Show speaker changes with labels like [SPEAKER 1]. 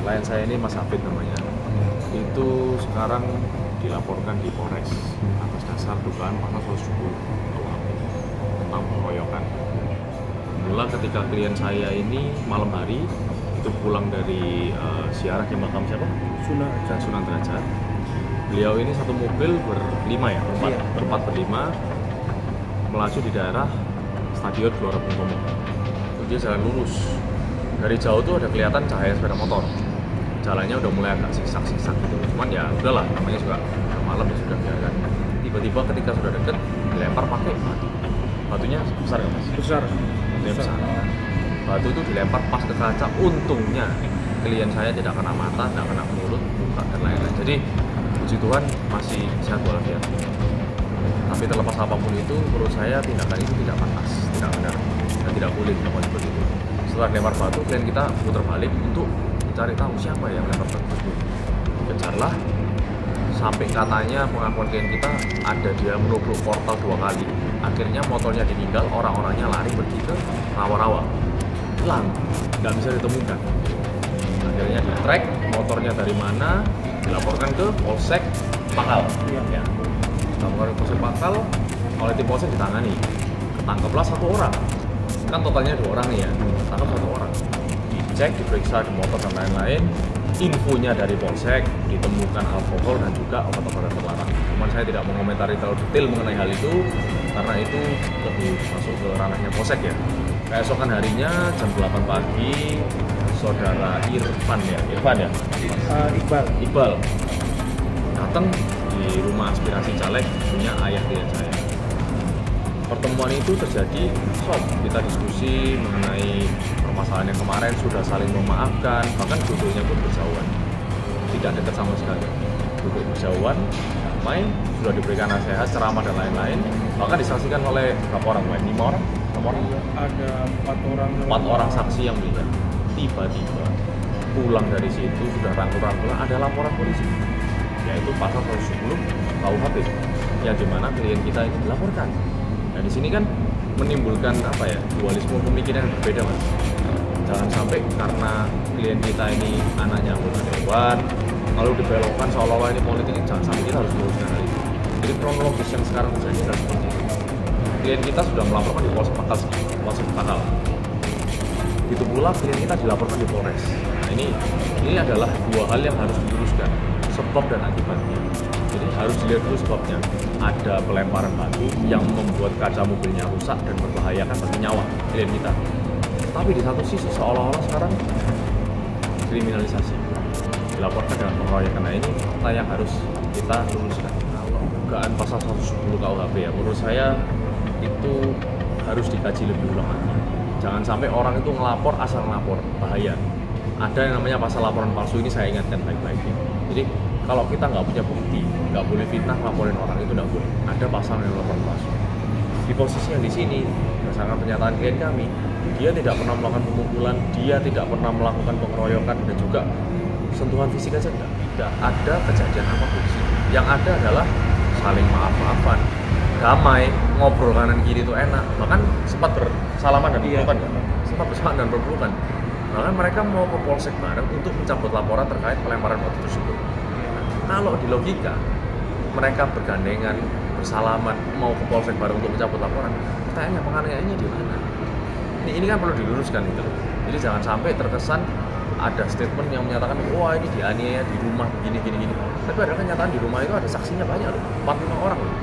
[SPEAKER 1] klien saya ini Mas Hafid namanya, itu sekarang dilaporkan di Polres atas dasar dugaan pasal 170 KUHP tentang pengeroyokan. Mula ketika klien saya ini malam hari itu pulang dari ziarah ke makam siapa? Sunan Derajat. Beliau ini satu mobil berlima ya, berempat berlima melaju di daerah Stadion Gelora Bung Tomo. Dia jalan lurus. Dari jauh tuh ada kelihatan cahaya sepeda motor. Jalannya udah mulai agak siksak-siksak gitu. Cuman ya udahlah, namanya juga malam ya sudah biarkan. Tiba-tiba ketika sudah deket, dilempar pakai batu. Batunya besar nggak mas?
[SPEAKER 2] Besar.
[SPEAKER 1] Besar. Batu itu dilempar pas ke kaca. Untungnya klien saya tidak kena mata, tidak kena mulut, muka dan lain-lain. Jadi puji Tuhan masih sehat walafiat. Tapi terlepas apapun itu, menurut saya tindakan itu tidak pantas, tidak benar, dan tidak boleh dilakukan seperti itu. Setelah dilempar batu, klien kita putar balik untuk mencari tahu siapa yang melempar batu tersebut. Kejarlah, sampai katanya pengakuan klien kita ada dia menubruk portal 2 kali. Akhirnya motornya ditinggal, orang-orangnya lari pergi ke rawa-rawa. Hilang, nggak bisa ditemukan. Akhirnya di track motornya dari mana, dilaporkan ke Polsek Pakal. Ya. Dilaporkan ke Polsek Pakal, oleh tim Polsek ditangani. Ketangkeplah 1 orang. Kan totalnya 2 orang nih ya, tangkap 1 orang. Dicek, diperiksa di motor dan lain-lain. Infonya dari Polsek ditemukan alkohol dan juga obat-obatan terlarang. Cuman saya tidak mengomentari terlalu detail mengenai hal itu karena itu lebih masuk ke ranahnya Polsek ya. Keesokan harinya jam 8 pagi saudara Iqbal datang di rumah aspirasi caleg punya ayah klien saya. Pertemuan itu terjadi kita diskusi mengenai permasalahan yang kemarin, sudah saling memaafkan, bahkan duduknya pun berjauhan, tidak dekat sama sekali, duduk berjauhan, damai, sudah diberikan nasihat, ceramah dan lain-lain, bahkan disaksikan oleh berapa orang, 5 orang? 6 orang?
[SPEAKER 2] Ada 4 orang.
[SPEAKER 1] 4 orang saksi yang melihat. Tiba-tiba pulang dari situ sudah rangkul-rangkulan ada laporan polisi, yaitu pasal 110 KUHP, yang dimana klien kita ini dilaporkan. Nah di sini kan menimbulkan apa ya, dualisme pemikiran yang berbeda mas. Jangan sampai karena klien kita ini anaknya anggota dewan lalu dibelokkan seolah-olah ini politik, jangan sampai kita harus meluruskan hal itu. Jadi kronologis yang sekarang terjadi adalah seperti itu. Klien kita sudah melaporkan di Polsek Pakal. Itu pula klien kita dilaporkan di Polres. Nah ini adalah 2 hal yang harus diluruskan, sebab dan akibatnya. Jadi harus dilihat dulu sebabnya. Ada pelemparan batu yang membuat kaca mobilnya rusak dan membahayakan bagi nyawa klien kita. Tapi di satu sisi seolah-olah sekarang kriminalisasi, dilaporkan dengan pengeroyokan. Nah ini fakta yang harus kita luruskan. Kalau dugaan pasal 110 KUHP ya, menurut saya itu harus dikaji lebih ulang lagi. Jangan sampai orang itu ngelapor asal ngelapor, bahaya. Ada yang namanya pasal laporan palsu, ini saya ingatkan baik-baiknya. Jadi kalau kita nggak punya bukti, nggak boleh fitnah laporin orang, itu nggak boleh. Ada pasal yang laporan palsu. Di posisi yang di sini, berdasarkan pernyataan klien kami, dia tidak pernah melakukan pemukulan, dia tidak pernah melakukan pengeroyokan, dan juga sentuhan fisik aja tidak ada kejadian apapun di sini. Yang ada adalah saling maaf-maafan, damai, ngobrol kanan kiri itu enak, bahkan sempat bersalaman dan berpelukan kan? Sempat bersalaman dan berpelukan. Bahkan mereka mau ke Polsek bareng untuk mencabut laporan terkait pelemparan batu tersebut. Kalau di logika mereka bergandengan, bersalaman, mau ke Polsek bareng untuk mencabut laporan, pertanyaannya penganiayaannya di mana? Ini kan perlu diluruskan gitu. Jadi jangan sampai terkesan ada statement yang menyatakan wah ini dianiaya di rumah begini. Tapi ada kenyataan di rumah itu ada saksinya banyak loh, 4-5 orang loh.